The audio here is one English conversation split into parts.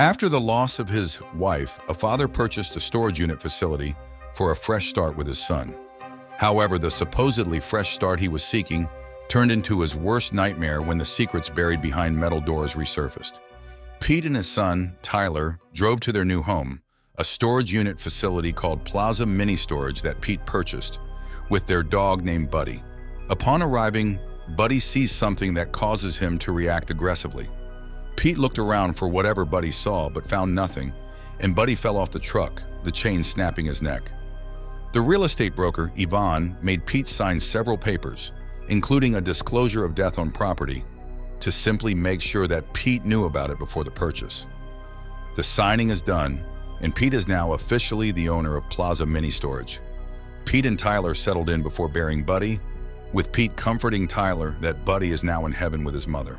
After the loss of his wife, a father purchased a storage unit facility for a fresh start with his son. However, the supposedly fresh start he was seeking turned into his worst nightmare when the secrets buried behind metal doors resurfaced. Pete and his son, Tyler, drove to their new home, a storage unit facility called Plaza Mini Storage that Pete purchased, with their dog named Buddy. Upon arriving, Buddy sees something that causes him to react aggressively. Pete looked around for whatever Buddy saw but found nothing, and Buddy fell off the truck, the chain snapping his neck. The real estate broker, Yvonne, made Pete sign several papers, including a disclosure of death on property, to simply make sure that Pete knew about it before the purchase. The signing is done, and Pete is now officially the owner of Plaza Mini Storage. Pete and Tyler settled in before burying Buddy, with Pete comforting Tyler that Buddy is now in heaven with his mother.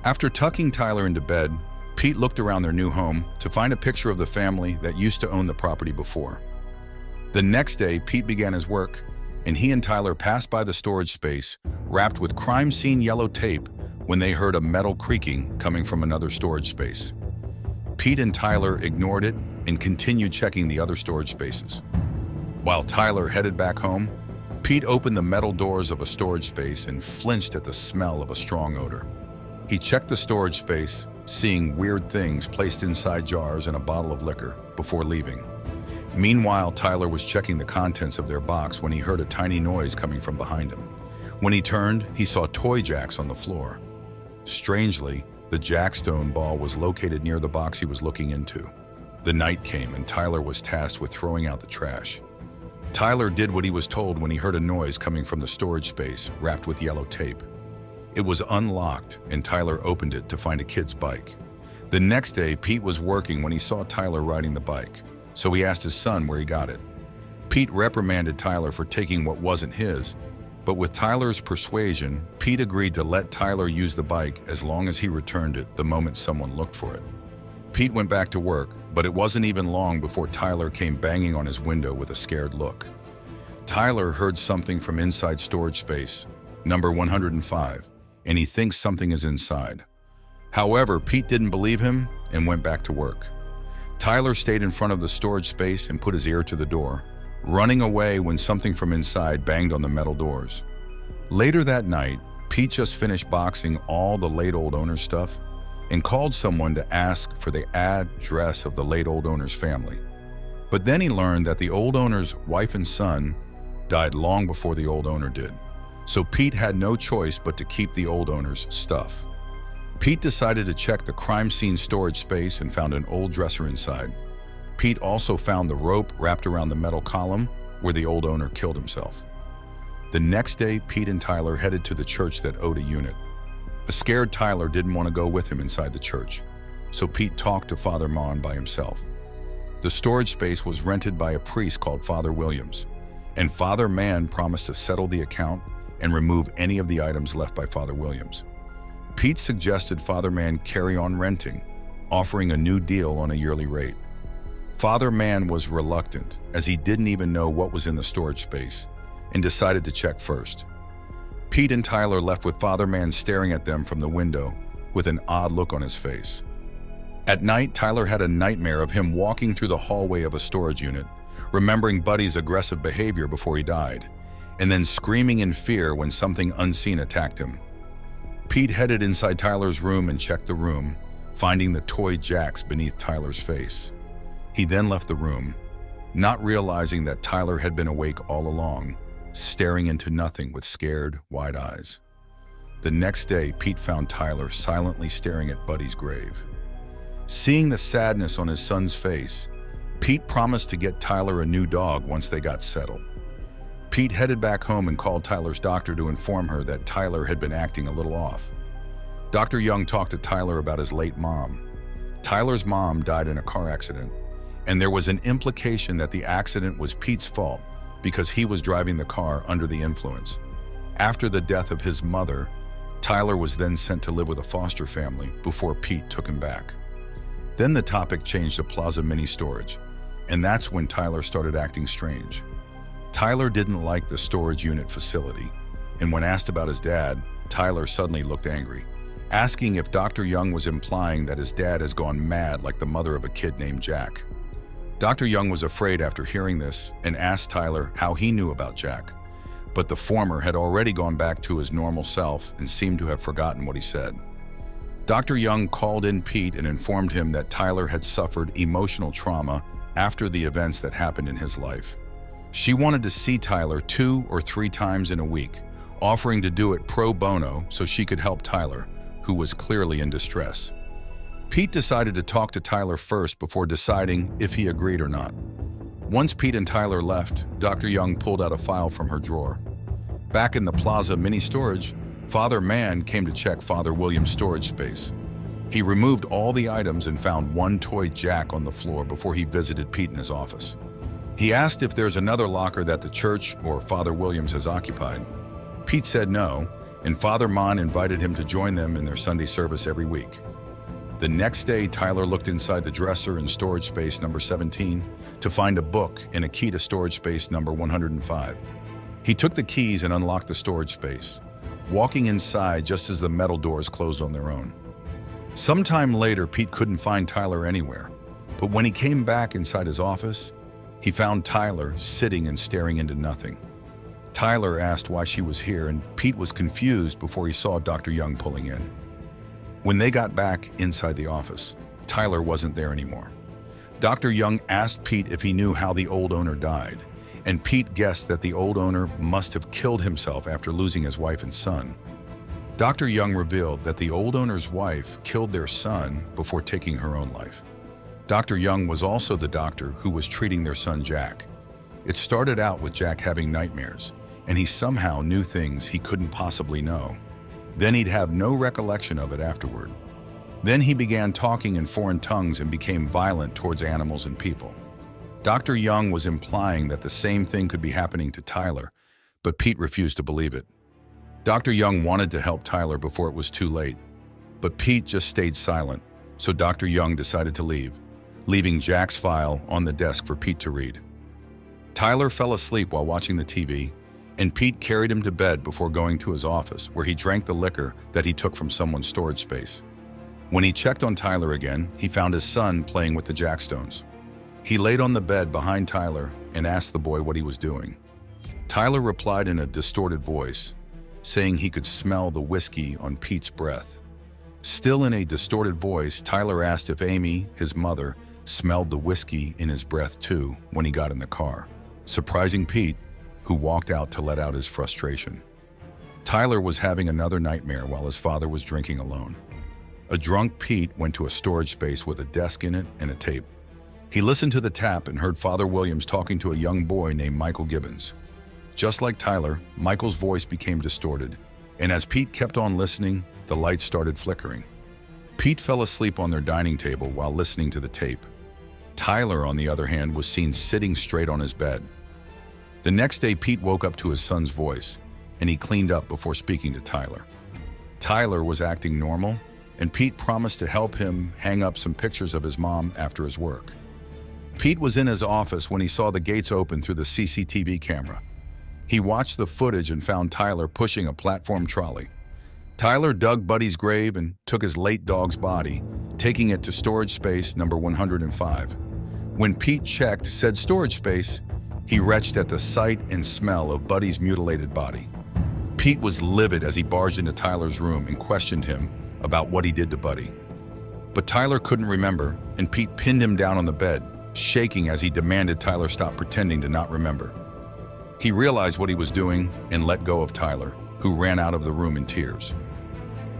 After tucking Tyler into bed, Pete looked around their new home to find a picture of the family that used to own the property before. The next day, Pete began his work, and he and Tyler passed by the storage space wrapped with crime scene yellow tape when they heard a metal creaking coming from another storage space. Pete and Tyler ignored it and continued checking the other storage spaces. While Tyler headed back home, Pete opened the metal doors of a storage space and flinched at the smell of a strong odor. He checked the storage space, seeing weird things placed inside jars and a bottle of liquor, before leaving. Meanwhile, Tyler was checking the contents of their box when he heard a tiny noise coming from behind him. When he turned, he saw toy jacks on the floor. Strangely, the Jackstone ball was located near the box he was looking into. The night came and Tyler was tasked with throwing out the trash. Tyler did what he was told when he heard a noise coming from the storage space wrapped with yellow tape. It was unlocked and Tyler opened it to find a kid's bike. The next day, Pete was working when he saw Tyler riding the bike, so he asked his son where he got it. Pete reprimanded Tyler for taking what wasn't his, but with Tyler's persuasion, Pete agreed to let Tyler use the bike as long as he returned it the moment someone looked for it. Pete went back to work, but it wasn't even long before Tyler came banging on his window with a scared look. Tyler heard something from inside storage space, number 105, and he thinks something is inside. However, Pete didn't believe him and went back to work. Tyler stayed in front of the storage space and put his ear to the door, running away when something from inside banged on the metal doors. Later that night, Pete just finished boxing all the late old owner's stuff and called someone to ask for the address of the late old owner's family. But then he learned that the old owner's wife and son died long before the old owner did, so Pete had no choice but to keep the old owner's stuff. Pete decided to check the crime scene storage space and found an old dresser inside. Pete also found the rope wrapped around the metal column where the old owner killed himself. The next day, Pete and Tyler headed to the church that owed a unit. A scared Tyler didn't want to go with him inside the church, so Pete talked to Father Mon by himself. The storage space was rented by a priest called Father Williams, and Father Mann promised to settle the account and remove any of the items left by Father Williams. Pete suggested Father Mann carry on renting, offering a new deal on a yearly rate. Father Mann was reluctant, as he didn't even know what was in the storage space, and decided to check first. Pete and Tyler left with Father Mann staring at them from the window with an odd look on his face. At night, Tyler had a nightmare of him walking through the hallway of a storage unit, remembering Buddy's aggressive behavior before he died, and then screaming in fear when something unseen attacked him. Pete headed inside Tyler's room and checked the room, finding the toy jacks beneath Tyler's face. He then left the room, not realizing that Tyler had been awake all along, staring into nothing with scared, wide eyes. The next day, Pete found Tyler silently staring at Buddy's grave. Seeing the sadness on his son's face, Pete promised to get Tyler a new dog once they got settled. Pete headed back home and called Tyler's doctor to inform her that Tyler had been acting a little off. Dr. Young talked to Tyler about his late mom. Tyler's mom died in a car accident, and there was an implication that the accident was Pete's fault because he was driving the car under the influence. After the death of his mother, Tyler was then sent to live with a foster family before Pete took him back. Then the topic changed to Plaza Mini Storage, and that's when Tyler started acting strange. Tyler didn't like the storage unit facility, and when asked about his dad, Tyler suddenly looked angry, asking if Dr. Young was implying that his dad has gone mad like the mother of a kid named Jack. Dr. Young was afraid after hearing this and asked Tyler how he knew about Jack, but the former had already gone back to his normal self and seemed to have forgotten what he said. Dr. Young called in Pete and informed him that Tyler had suffered emotional trauma after the events that happened in his life. She wanted to see Tyler 2 or 3 times in a week, offering to do it pro bono so she could help Tyler, who was clearly in distress. Pete decided to talk to Tyler first before deciding if he agreed or not. Once Pete and Tyler left, Dr. Young pulled out a file from her drawer. Back in the Plaza mini storage, Father Mann came to check Father William's storage space. He removed all the items and found one toy Jack on the floor before he visited Pete in his office. He asked if there's another locker that the church or Father Williams has occupied. Pete said no, and Father Mann invited him to join them in their Sunday service every week. The next day, Tyler looked inside the dresser in storage space number 17 to find a book and a key to storage space number 105. He took the keys and unlocked the storage space, walking inside just as the metal doors closed on their own. Sometime later, Pete couldn't find Tyler anywhere, but when he came back inside his office, he found Tyler sitting and staring into nothing. Tyler asked why she was here, and Pete was confused before he saw Dr. Young pulling in. When they got back inside the office, Tyler wasn't there anymore. Dr. Young asked Pete if he knew how the old owner died, and Pete guessed that the old owner must have killed himself after losing his wife and son. Dr. Young revealed that the old owner's wife killed their son before taking her own life. Dr. Young was also the doctor who was treating their son Jack. It started out with Jack having nightmares, and he somehow knew things he couldn't possibly know. Then he'd have no recollection of it afterward. Then he began talking in foreign tongues and became violent towards animals and people. Dr. Young was implying that the same thing could be happening to Tyler, but Pete refused to believe it. Dr. Young wanted to help Tyler before it was too late, but Pete just stayed silent, so Dr. Young decided to leave, leaving Jack's file on the desk for Pete to read. Tyler fell asleep while watching the TV, and Pete carried him to bed before going to his office, where he drank the liquor that he took from someone's storage space. When he checked on Tyler again, he found his son playing with the Jackstones. He laid on the bed behind Tyler and asked the boy what he was doing. Tyler replied in a distorted voice, saying he could smell the whiskey on Pete's breath. Still in a distorted voice, Tyler asked if Amy, his mother, smelled the whiskey in his breath too when he got in the car, surprising Pete, who walked out to let out his frustration. Tyler was having another nightmare while his father was drinking alone. A drunk Pete went to a storage space with a desk in it and a tape. He listened to the tap and heard Father Williams talking to a young boy named Michael Gibbons. Just like Tyler, Michael's voice became distorted, and as Pete kept on listening, the lights started flickering. Pete fell asleep on their dining table while listening to the tape. Tyler, on the other hand, was seen sitting straight on his bed. The next day, Pete woke up to his son's voice, and he cleaned up before speaking to Tyler. Tyler was acting normal, and Pete promised to help him hang up some pictures of his mom after his work. Pete was in his office when he saw the gates open through the CCTV camera. He watched the footage and found Tyler pushing a platform trolley. Tyler dug Buddy's grave and took his late dog's body, taking it to storage space number 105. When Pete checked said storage space, he retched at the sight and smell of Buddy's mutilated body. Pete was livid as he barged into Tyler's room and questioned him about what he did to Buddy. But Tyler couldn't remember, and Pete pinned him down on the bed, shaking as he demanded Tyler stop pretending to not remember. He realized what he was doing and let go of Tyler, who ran out of the room in tears.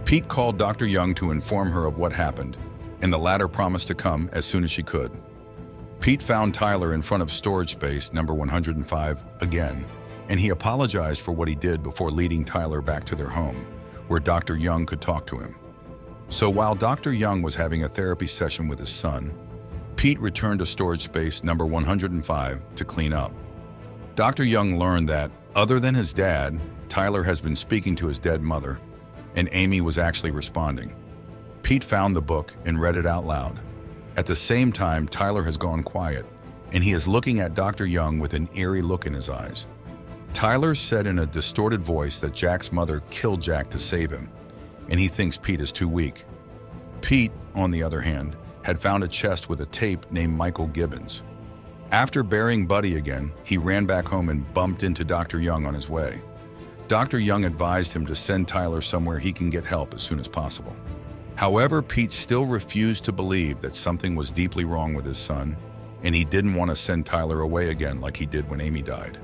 Pete called Dr. Young to inform her of what happened, and the latter promised to come as soon as she could. Pete found Tyler in front of storage space number 105 again, and he apologized for what he did before leading Tyler back to their home, where Dr. Young could talk to him. So while Dr. Young was having a therapy session with his son, Pete returned to storage space number 105 to clean up. Dr. Young learned that, other than his dad, Tyler has been speaking to his dead mother, and Amy was actually responding. Pete found the book and read it out loud. At the same time, Tyler has gone quiet, and he is looking at Dr. Young with an eerie look in his eyes. Tyler said in a distorted voice that Jack's mother killed Jack to save him, and he thinks Pete is too weak. Pete, on the other hand, had found a chest with a tape named Michael Gibbons. After burying Buddy again, he ran back home and bumped into Dr. Young on his way. Dr. Young advised him to send Tyler somewhere he can get help as soon as possible. However, Pete still refused to believe that something was deeply wrong with his son, and he didn't want to send Tyler away again like he did when Amy died.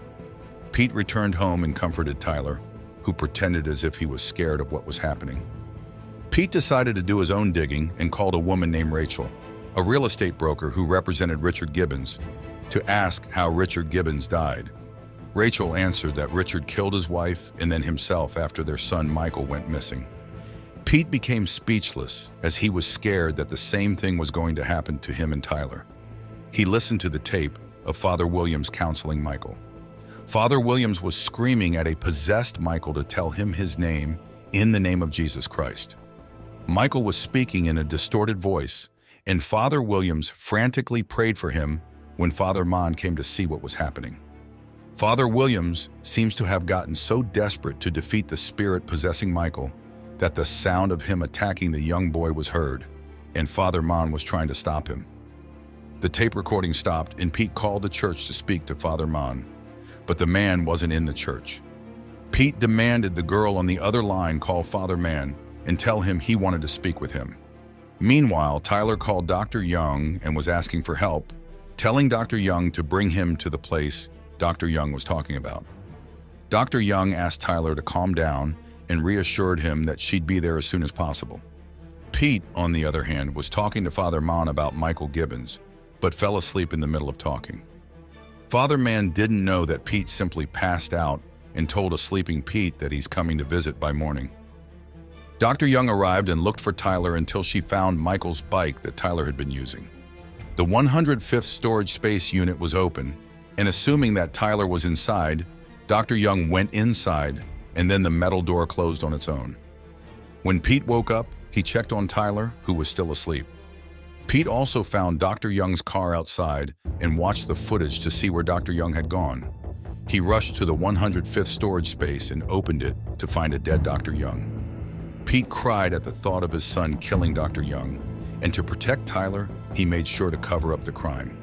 Pete returned home and comforted Tyler, who pretended as if he was scared of what was happening. Pete decided to do his own digging and called a woman named Rachel, a real estate broker who represented Richard Gibbons, to ask how Richard Gibbons died. Rachel answered that Richard killed his wife and then himself after their son Michael went missing. Pete became speechless as he was scared that the same thing was going to happen to him and Tyler. He listened to the tape of Father Williams counseling Michael. Father Williams was screaming at a possessed Michael to tell him his name in the name of Jesus Christ. Michael was speaking in a distorted voice, and Father Williams frantically prayed for him when Father Mon came to see what was happening. Father Williams seems to have gotten so desperate to defeat the spirit possessing Michael that the sound of him attacking the young boy was heard, and Father Mon was trying to stop him. The tape recording stopped, and Pete called the church to speak to Father Mon, but the man wasn't in the church. Pete demanded the girl on the other line call Father Mann and tell him he wanted to speak with him. Meanwhile, Tyler called Dr. Young and was asking for help, telling Dr. Young to bring him to the place Dr. Young was talking about. Dr. Young asked Tyler to calm down and reassured him that she'd be there as soon as possible. Pete, on the other hand, was talking to Father Mon about Michael Gibbons, but fell asleep in the middle of talking. Father Mann didn't know that Pete simply passed out and told a sleeping Pete that he's coming to visit by morning. Dr. Young arrived and looked for Tyler until she found Michael's bike that Tyler had been using. The 105th storage space unit was open, and assuming that Tyler was inside, Dr. Young went inside, and then the metal door closed on its own. When Pete woke up, he checked on Tyler, who was still asleep. Pete also found Dr. Young's car outside and watched the footage to see where Dr. Young had gone. He rushed to the 105th storage space and opened it to find a dead Dr. Young. Pete cried at the thought of his son killing Dr. Young, and to protect Tyler, he made sure to cover up the crime.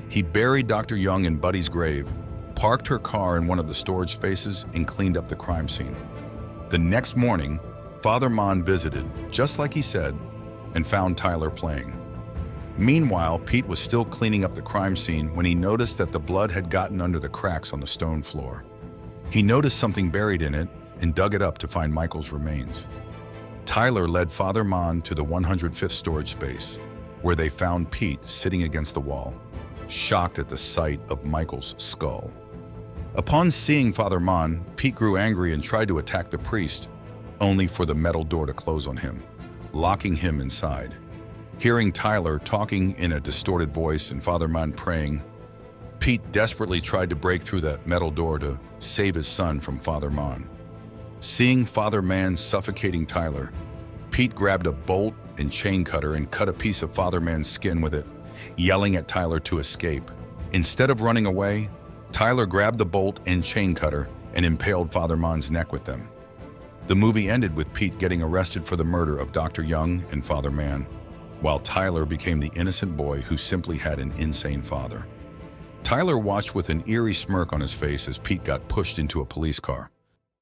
He buried Dr. Young in Buddy's grave, parked her car in one of the storage spaces, and cleaned up the crime scene. The next morning, Father Mon visited, just like he said, and found Tyler playing. Meanwhile, Pete was still cleaning up the crime scene when he noticed that the blood had gotten under the cracks on the stone floor. He noticed something buried in it and dug it up to find Michael's remains. Tyler led Father Mon to the 105th storage space, where they found Pete sitting against the wall, shocked at the sight of Michael's skull. Upon seeing Father Mon, Pete grew angry and tried to attack the priest, only for the metal door to close on him, locking him inside. Hearing Tyler talking in a distorted voice and Father Mon praying, Pete desperately tried to break through that metal door to save his son from Father Mon. Seeing Father Mann suffocating Tyler, Pete grabbed a bolt and chain cutter and cut a piece of Father Mann's skin with it, yelling at Tyler to escape. Instead of running away, Tyler grabbed the bolt and chain cutter and impaled Father Mann's neck with them. The movie ended with Pete getting arrested for the murder of Dr. Young and Father Mann, while Tyler became the innocent boy who simply had an insane father. Tyler watched with an eerie smirk on his face as Pete got pushed into a police car.